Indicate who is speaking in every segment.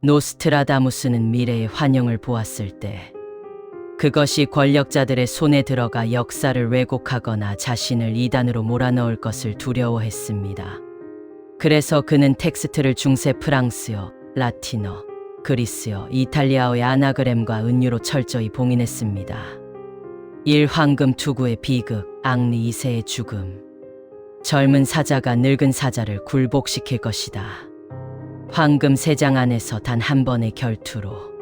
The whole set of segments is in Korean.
Speaker 1: 노스트라다무스는 미래의 환영을 보았을 때 그것이 권력자들의 손에 들어가 역사를 왜곡하거나 자신을 이단으로 몰아넣을 것을 두려워했습니다. 그래서 그는 텍스트를 중세 프랑스어, 라틴어, 그리스어, 이탈리아어의 아나그램과 은유로 철저히 봉인했습니다. 1. 황금 투구의 비극, 앙리 2세의 죽음. 젊은 사자가 늙은 사자를 굴복시킬 것이다. 황금 3장 안에서 단 한 번의 결투로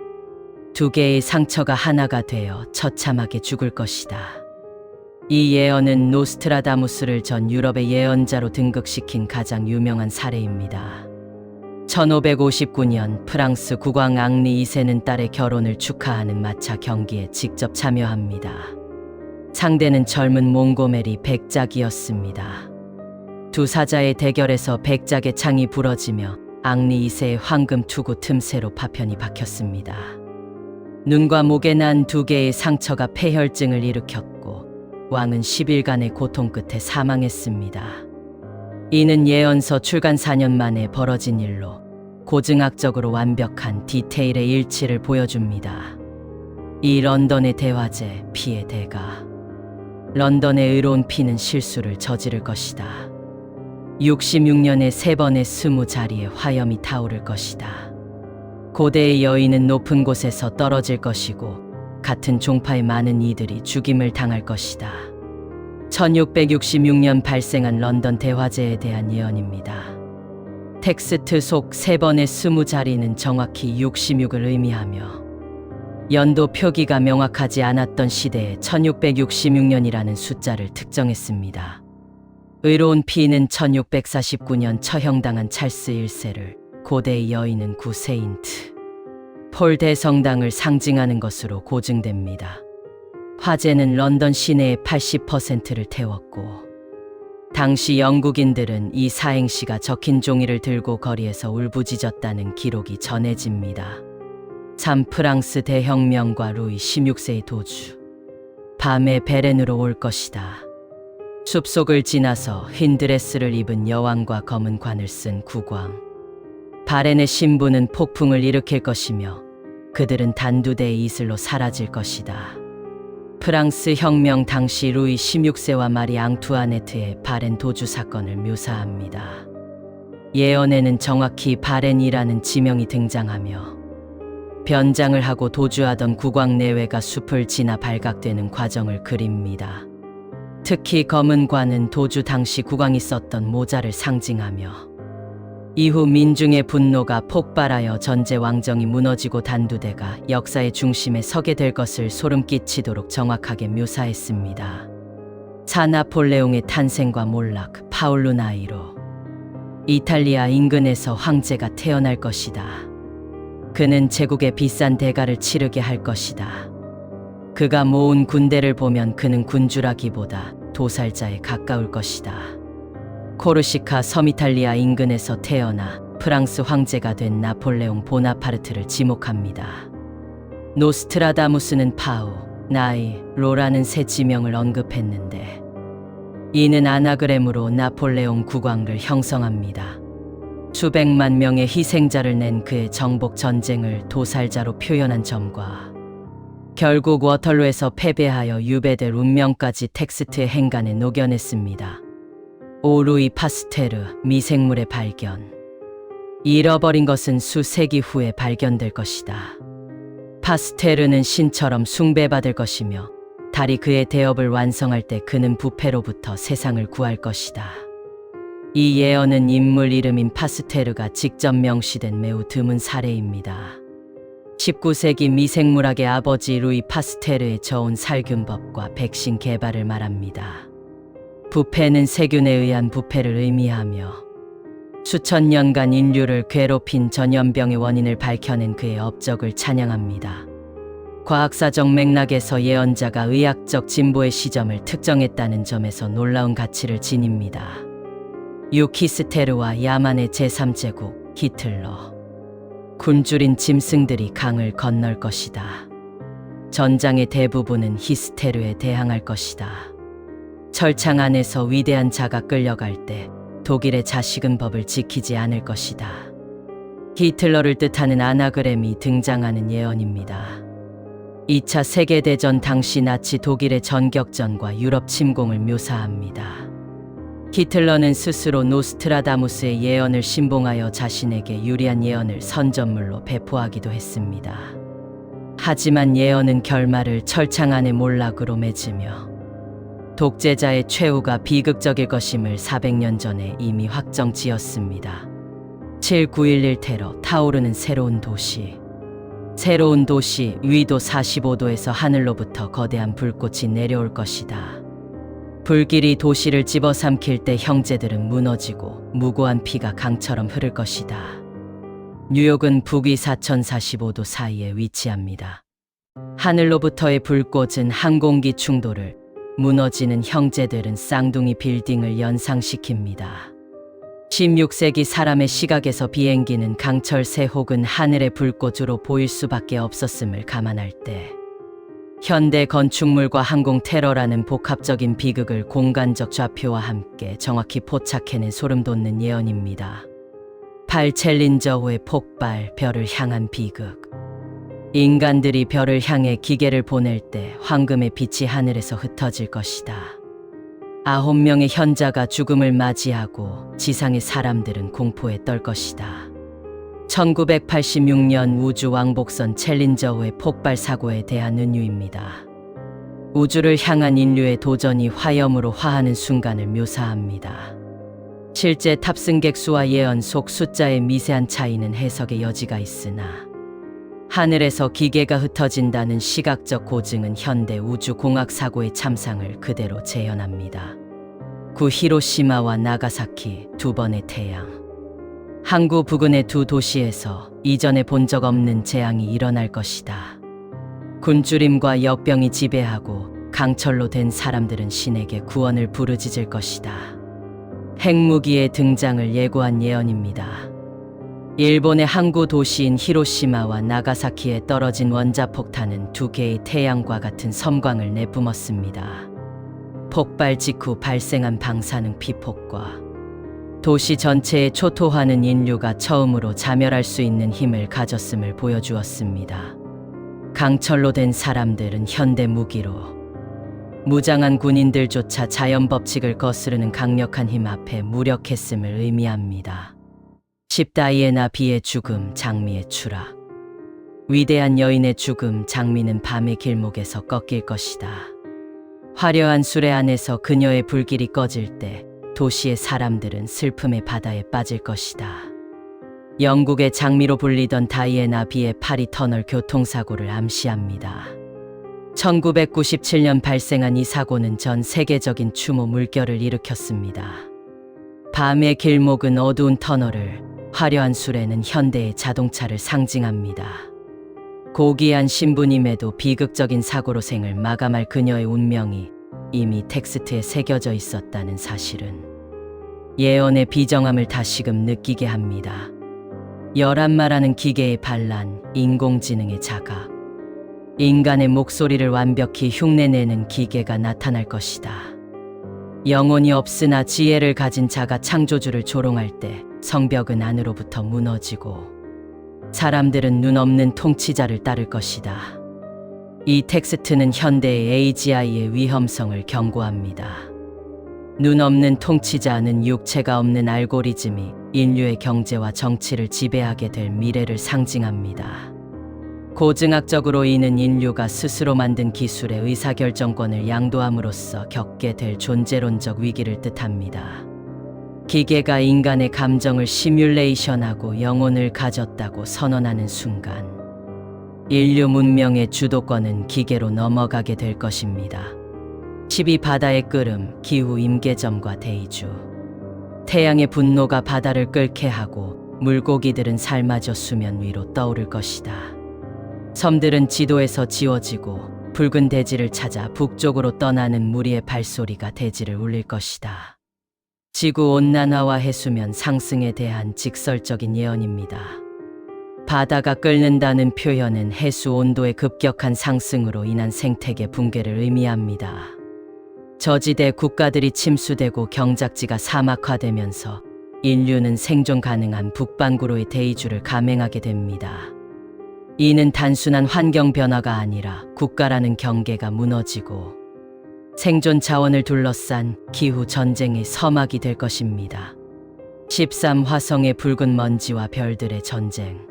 Speaker 1: 2개의 상처가 하나가 되어 처참하게 죽을 것이다. 이 예언은 노스트라다무스를 전 유럽의 예언자로 등극시킨 가장 유명한 사례입니다. 1559년 프랑스 국왕 앙리 2세는 딸의 결혼을 축하하는 마차 경기에 직접 참여합니다. 상대는 젊은 몽고메리 백작이었습니다. 두 사자의 대결에서 백작의 창이 부러지며 앙리 2세의 황금 투구 틈새로 파편이 박혔습니다. 눈과 목에 난 2개의 상처가 폐혈증을 일으켰고 왕은 10일간의 고통 끝에 사망했습니다. 이는 예언서 출간 4년 만에 벌어진 일로 고증학적으로 완벽한 디테일의 일치를 보여줍니다. 이 런던의 대화제, 피의 대가. 런던의 의로운 피는 실수를 저지를 것이다. 66년에 3번의 20자리에 화염이 타오를 것이다. 고대의 여인은 높은 곳에서 떨어질 것이고 같은 종파의 많은 이들이 죽임을 당할 것이다. 1666년 발생한 런던 대화제에 대한 예언입니다. 텍스트 속 3번의 20자리는 정확히 66을 의미하며 연도 표기가 명확하지 않았던 시대에 1666년이라는 숫자를 특정했습니다. 의로운 피는 1649년 처형당한 찰스 1세를, 고대의 여인은 구 세인트 폴 대성당을 상징하는 것으로 고증됩니다. 화재는 런던 시내의 80%를 태웠고 당시 영국인들은 이 사행시가 적힌 종이를 들고 거리에서 울부짖었다는 기록이 전해집니다. 3. 프랑스 대혁명과 루이 16세의 도주. 밤에 베렌으로 올 것이다. 숲속을 지나서 흰 드레스를 입은 여왕과 검은 관을 쓴 국왕. 바렌의 신부는 폭풍을 일으킬 것이며 그들은 단두대의 이슬로 사라질 것이다. 프랑스 혁명 당시 루이 16세와 마리 앙투아네트의 바렌 도주 사건을 묘사합니다. 예언에는 정확히 바렌이라는 지명이 등장하며 변장을 하고 도주하던 국왕 내외가 숲을 지나 발각되는 과정을 그립니다. 특히 검은 관은 도주 당시 국왕이 썼던 모자를 상징하며 이후 민중의 분노가 폭발하여 전제 왕정이 무너지고 단두대가 역사의 중심에 서게 될 것을 소름 끼치도록 정확하게 묘사했습니다. 4. 나폴레옹의 탄생과 몰락, 파울루 나이로. 이탈리아 인근에서 황제가 태어날 것이다. 그는 제국의 비싼 대가를 치르게 할 것이다. 그가 모은 군대를 보면 그는 군주라기보다 도살자에 가까울 것이다. 코르시카 섬이탈리아 인근에서 태어나 프랑스 황제가 된 나폴레옹 보나파르트를 지목합니다. 노스트라다무스는 파우, 나이, 로라는 세 지명을 언급했는데 이는 아나그램으로 나폴레옹 국왕을 형성합니다. 수백만 명의 희생자를 낸 그의 정복 전쟁을 도살자로 표현한 점과 결국 워털루에서 패배하여 유배될 운명까지 텍스트의 행간에 녹여냈습니다. 5. 루이 파스테르, 미생물의 발견. 잃어버린 것은 수세기 후에 발견될 것이다. 파스테르는 신처럼 숭배받을 것이며 달이 그의 대업을 완성할 때 그는 부패로부터 세상을 구할 것이다. 이 예언은 인물 이름인 파스테르가 직접 명시된 매우 드문 사례입니다. 19세기 미생물학의 아버지 루이 파스테르의 저온 살균법과 백신 개발을 말합니다. 부패는 세균에 의한 부패를 의미하며 수천 년간 인류를 괴롭힌 전염병의 원인을 밝혀낸 그의 업적을 찬양합니다. 과학사적 맥락에서 예언자가 의학적 진보의 시점을 특정했다는 점에서 놀라운 가치를 지닙니다. 6. 히스테르와 야만의 제3제국, 히틀러. 굶주린 짐승들이 강을 건널 것이다. 전장의 대부분은 히스테르에 대항할 것이다. 철창 안에서 위대한 자가 끌려갈 때 독일의 자식은 법을 지키지 않을 것이다. 히틀러를 뜻하는 아나그램이 등장하는 예언입니다. 2차 세계대전 당시 나치 독일의 전격전과 유럽 침공을 묘사합니다. 히틀러는 스스로 노스트라다무스의 예언을 신봉하여 자신에게 유리한 예언을 선전물로 배포하기도 했습니다. 하지만 예언은 결말을 철창 안의 몰락으로 맺으며 독재자의 최후가 비극적일 것임을 400년 전에 이미 확정지었습니다. 7911 테러, 타오르는 새로운 도시. 새로운 도시, 위도 45도에서 하늘로부터 거대한 불꽃이 내려올 것이다. 불길이 도시를 집어삼킬 때 형제들은 무너지고 무고한 피가 강처럼 흐를 것이다. 뉴욕은 북위 4045도 사이에 위치합니다. 하늘로부터의 불꽃은 항공기 충돌을, 무너지는 형제들은 쌍둥이 빌딩을 연상시킵니다. 16세기 사람의 시각에서 비행기는 강철새 혹은 하늘의 불꽃으로 보일 수밖에 없었음을 감안할 때 현대 건축물과 항공 테러라는 복합적인 비극을 공간적 좌표와 함께 정확히 포착해낸 소름돋는 예언입니다. 8 챌린저호의 폭발, 별을 향한 비극. 인간들이 별을 향해 기계를 보낼 때 황금의 빛이 하늘에서 흩어질 것이다. 9명의 현자가 죽음을 맞이하고 지상의 사람들은 공포에 떨 것이다. 1986년 우주 왕복선 챌린저호의 폭발 사고에 대한 은유입니다. 우주를 향한 인류의 도전이 화염으로 화하는 순간을 묘사합니다. 실제 탑승객 수와 예언 속 숫자의 미세한 차이는 해석의 여지가 있으나 하늘에서 기계가 흩어진다는 시각적 고증은 현대 우주공학 사고의 참상을 그대로 재현합니다. 9 히로시마와 나가사키, 두 번의 태양. 항구 부근의 두 도시에서 이전에 본 적 없는 재앙이 일어날 것이다. 굶주림과 역병이 지배하고 강철로 된 사람들은 신에게 구원을 부르짖을 것이다. 핵무기의 등장을 예고한 예언입니다. 일본의 항구 도시인 히로시마와 나가사키에 떨어진 원자폭탄은 두 개의 태양과 같은 섬광을 내뿜었습니다. 폭발 직후 발생한 방사능 피폭과 도시 전체에 초토화는 인류가 처음으로 자멸할 수 있는 힘을 가졌음을 보여주었습니다. 강철로 된 사람들은 현대 무기로, 무장한 군인들조차 자연 법칙을 거스르는 강력한 힘 앞에 무력했음을 의미합니다. 10 다이애나 비의 죽음, 장미의 추락. 위대한 여인의 죽음, 장미는 밤의 길목에서 꺾일 것이다. 화려한 수레 안에서 그녀의 불길이 꺼질 때 도시의 사람들은 슬픔의 바다에 빠질 것이다. 영국의 장미로 불리던 다이애나 비의 파리 터널 교통사고를 암시합니다. 1997년 발생한 이 사고는 전 세계적인 추모 물결을 일으켰습니다. 밤의 길목은 어두운 터널을, 화려한 수레는 현대의 자동차를 상징합니다. 고귀한 신부님에도 비극적인 사고로 생을 마감할 그녀의 운명이 이미 텍스트에 새겨져 있었다는 사실은 예언의 비정함을 다시금 느끼게 합니다. 열한마라는 기계의 반란, 인공지능의 자각, 인간의 목소리를 완벽히 흉내내는 기계가 나타날 것이다. 영혼이 없으나 지혜를 가진 자가 창조주를 조롱할 때 성벽은 안으로부터 무너지고 사람들은 눈 없는 통치자를 따를 것이다. 이 텍스트는 현대의 AGI의 위험성을 경고합니다. 눈 없는 통치자는 육체가 없는 알고리즘이 인류의 경제와 정치를 지배하게 될 미래를 상징합니다. 고증학적으로 이는 인류가 스스로 만든 기술의 의사결정권을 양도함으로써 겪게 될 존재론적 위기를 뜻합니다. 기계가 인간의 감정을 시뮬레이션하고 영혼을 가졌다고 선언하는 순간 인류 문명의 주도권은 기계로 넘어가게 될 것입니다. 12 바다의 끓음, 기후 임계점과 대이주. 태양의 분노가 바다를 끓게 하고 물고기들은 삶아져 수면 위로 떠오를 것이다. 섬들은 지도에서 지워지고 붉은 대지를 찾아 북쪽으로 떠나는 무리의 발소리가 대지를 울릴 것이다. 지구온난화와 해수면 상승에 대한 직설적인 예언입니다. 바다가 끓는다는 표현은 해수 온도의 급격한 상승으로 인한 생태계 붕괴를 의미합니다. 저지대 국가들이 침수되고 경작지가 사막화되면서 인류는 생존 가능한 북반구로의 대이주를 감행하게 됩니다. 이는 단순한 환경 변화가 아니라 국가라는 경계가 무너지고 생존 자원을 둘러싼 기후 전쟁의 서막이 될 것입니다. 13. 화성의 붉은 먼지와 별들의 전쟁.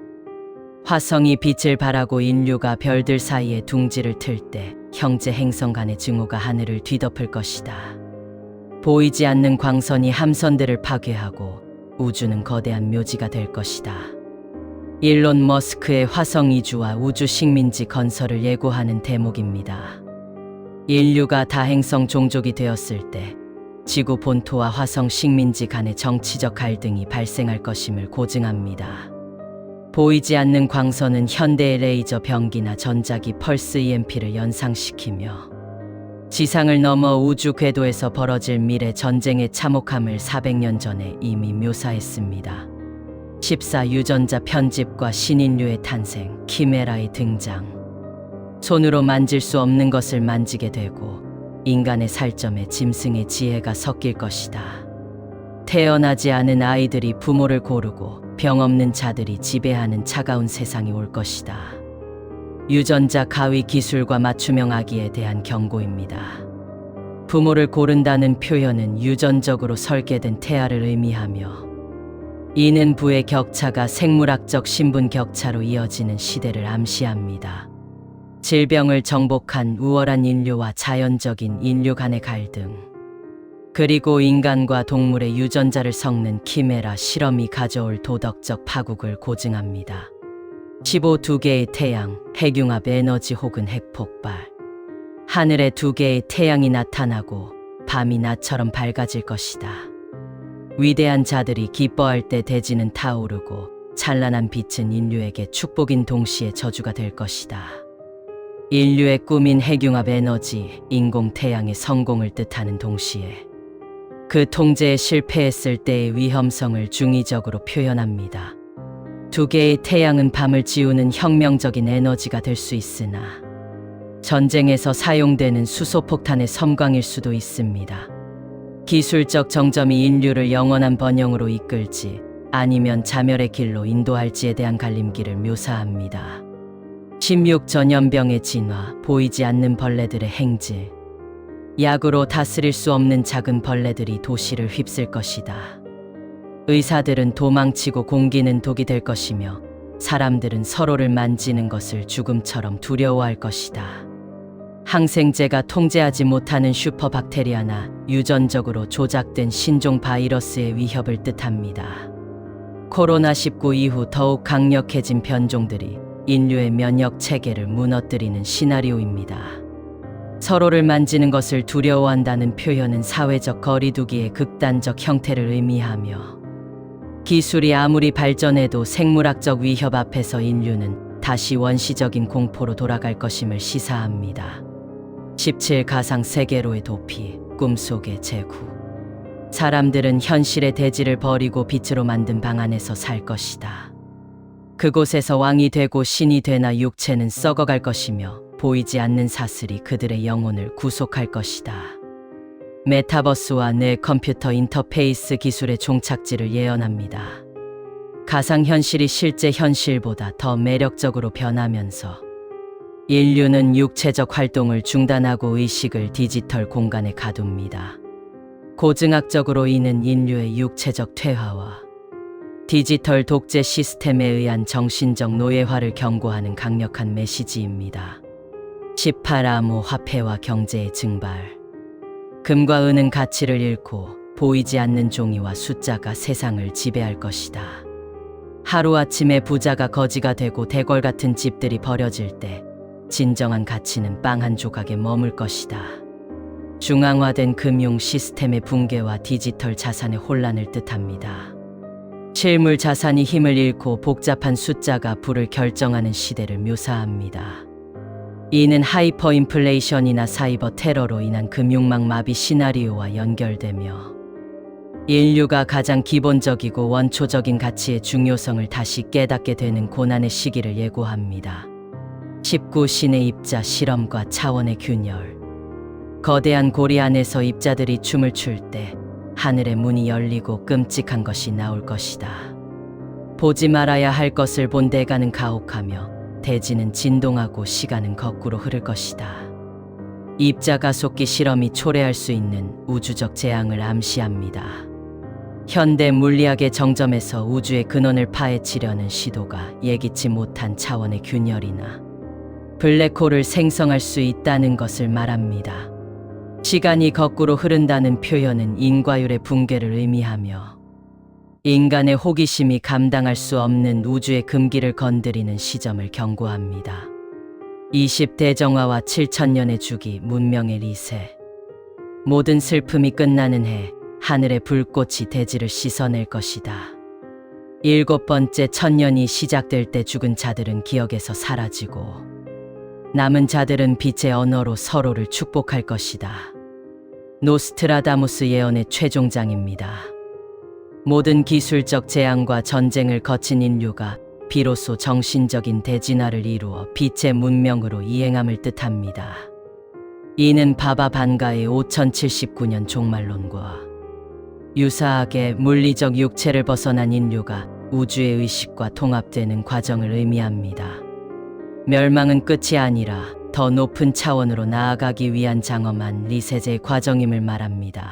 Speaker 1: 화성이 빛을 발하고 인류가 별들 사이에 둥지를 틀 때 형제 행성 간의 증오가 하늘을 뒤덮을 것이다. 보이지 않는 광선이 함선들을 파괴하고 우주는 거대한 묘지가 될 것이다. 일론 머스크의 화성 이주와 우주 식민지 건설을 예고하는 대목입니다. 인류가 다행성 종족이 되었을 때 지구 본토와 화성 식민지 간의 정치적 갈등이 발생할 것임을 고증합니다. 보이지 않는 광선은 현대의 레이저 병기나 전자기 펄스 EMP를 연상시키며 지상을 넘어 우주 궤도에서 벌어질 미래 전쟁의 참혹함을 400년 전에 이미 묘사했습니다. 14. 유전자 편집과 신인류의 탄생, 키메라의 등장. 손으로 만질 수 없는 것을 만지게 되고 인간의 살점에 짐승의 지혜가 섞일 것이다. 태어나지 않은 아이들이 부모를 고르고 병 없는 자들이 지배하는 차가운 세상이 올 것이다. 유전자 가위 기술과 맞춤형 아기에 대한 경고입니다. 부모를 고른다는 표현은 유전적으로 설계된 태아를 의미하며 이는 부의 격차가 생물학적 신분 격차로 이어지는 시대를 암시합니다. 질병을 정복한 우월한 인류와 자연적인 인류 간의 갈등, 그리고 인간과 동물의 유전자를 섞는 키메라 실험이 가져올 도덕적 파국을 고증합니다. 15. 두 개의 태양, 핵융합 에너지 혹은 핵폭발. 하늘에 두 개의 태양이 나타나고 밤이 낮처럼 밝아질 것이다. 위대한 자들이 기뻐할 때 대지는 타오르고 찬란한 빛은 인류에게 축복인 동시에 저주가 될 것이다. 인류의 꿈인 핵융합 에너지, 인공 태양의 성공을 뜻하는 동시에 그 통제에 실패했을 때의 위험성을 중의적으로 표현합니다. 두 개의 태양은 밤을 지우는 혁명적인 에너지가 될 수 있으나 전쟁에서 사용되는 수소폭탄의 섬광일 수도 있습니다. 기술적 정점이 인류를 영원한 번영으로 이끌지 아니면 자멸의 길로 인도할지에 대한 갈림길을 묘사합니다. 16. 전염병의 진화, 보이지 않는 벌레들의 행질. 약으로 다스릴 수 없는 작은 벌레들이 도시를 휩쓸 것이다. 의사들은 도망치고 공기는 독이 될 것이며 사람들은 서로를 만지는 것을 죽음처럼 두려워할 것이다. 항생제가 통제하지 못하는 슈퍼박테리아나 유전적으로 조작된 신종 바이러스의 위협을 뜻합니다. 코로나19 이후 더욱 강력해진 변종들이 인류의 면역 체계를 무너뜨리는 시나리오입니다. 서로를 만지는 것을 두려워한다는 표현은 사회적 거리두기의 극단적 형태를 의미하며 기술이 아무리 발전해도 생물학적 위협 앞에서 인류는 다시 원시적인 공포로 돌아갈 것임을 시사합니다. 17. 가상 세계로의 도피, 꿈속의 제구. 사람들은 현실의 대지를 버리고 빛으로 만든 방 안에서 살 것이다. 그곳에서 왕이 되고 신이 되나 육체는 썩어갈 것이며 보이지 않는 사슬이 그들의 영혼을 구속할 것이다. 메타버스와 뇌 컴퓨터 인터페이스 기술의 종착지를 예언합니다. 가상현실이 실제 현실보다 더 매력적으로 변하면서 인류는 육체적 활동을 중단하고 의식을 디지털 공간에 가둡니다. 고증학적으로 이는 인류의 육체적 퇴화와 디지털 독재 시스템에 의한 정신적 노예화를 경고하는 강력한 메시지입니다. 18. 암호화폐와 경제의 증발. 금과 은은 가치를 잃고 보이지 않는 종이와 숫자가 세상을 지배할 것이다. 하루아침에 부자가 거지가 되고 대궐 같은 집들이 버려질 때 진정한 가치는 빵 한 조각에 머물 것이다. 중앙화된 금융 시스템의 붕괴와 디지털 자산의 혼란을 뜻합니다. 실물 자산이 힘을 잃고 복잡한 숫자가 부를 결정하는 시대를 묘사합니다. 이는 하이퍼 인플레이션이나 사이버 테러로 인한 금융망 마비 시나리오와 연결되며 인류가 가장 기본적이고 원초적인 가치의 중요성을 다시 깨닫게 되는 고난의 시기를 예고합니다. 19. 신의 입자 실험과 차원의 균열. 거대한 고리 안에서 입자들이 춤을 출 때 하늘의 문이 열리고 끔찍한 것이 나올 것이다. 보지 말아야 할 것을 본 대가는 가혹하며 대지는 진동하고 시간은 거꾸로 흐를 것이다. 입자가속기 실험이 초래할 수 있는 우주적 재앙을 암시합니다. 현대 물리학의 정점에서 우주의 근원을 파헤치려는 시도가 예기치 못한 차원의 균열이나 블랙홀을 생성할 수 있다는 것을 말합니다. 시간이 거꾸로 흐른다는 표현은 인과율의 붕괴를 의미하며 인간의 호기심이 감당할 수 없는 우주의 금기를 건드리는 시점을 경고합니다. 20대정화와 7천년의 주기, 문명의 리세. 모든 슬픔이 끝나는 해, 하늘의 불꽃이 대지를 씻어낼 것이다. 7번째 천년이 시작될 때 죽은 자들은 기억에서 사라지고 남은 자들은 빛의 언어로 서로를 축복할 것이다. 노스트라다무스 예언의 최종장입니다. 모든 기술적 재앙과 전쟁을 거친 인류가 비로소 정신적인 대진화를 이루어 빛의 문명으로 이행함을 뜻합니다. 이는 바바 반가의 5079년 종말론과 유사하게 물리적 육체를 벗어난 인류가 우주의 의식과 통합되는 과정을 의미합니다. 멸망은 끝이 아니라 더 높은 차원으로 나아가기 위한 장엄한 리세제의 과정임을 말합니다.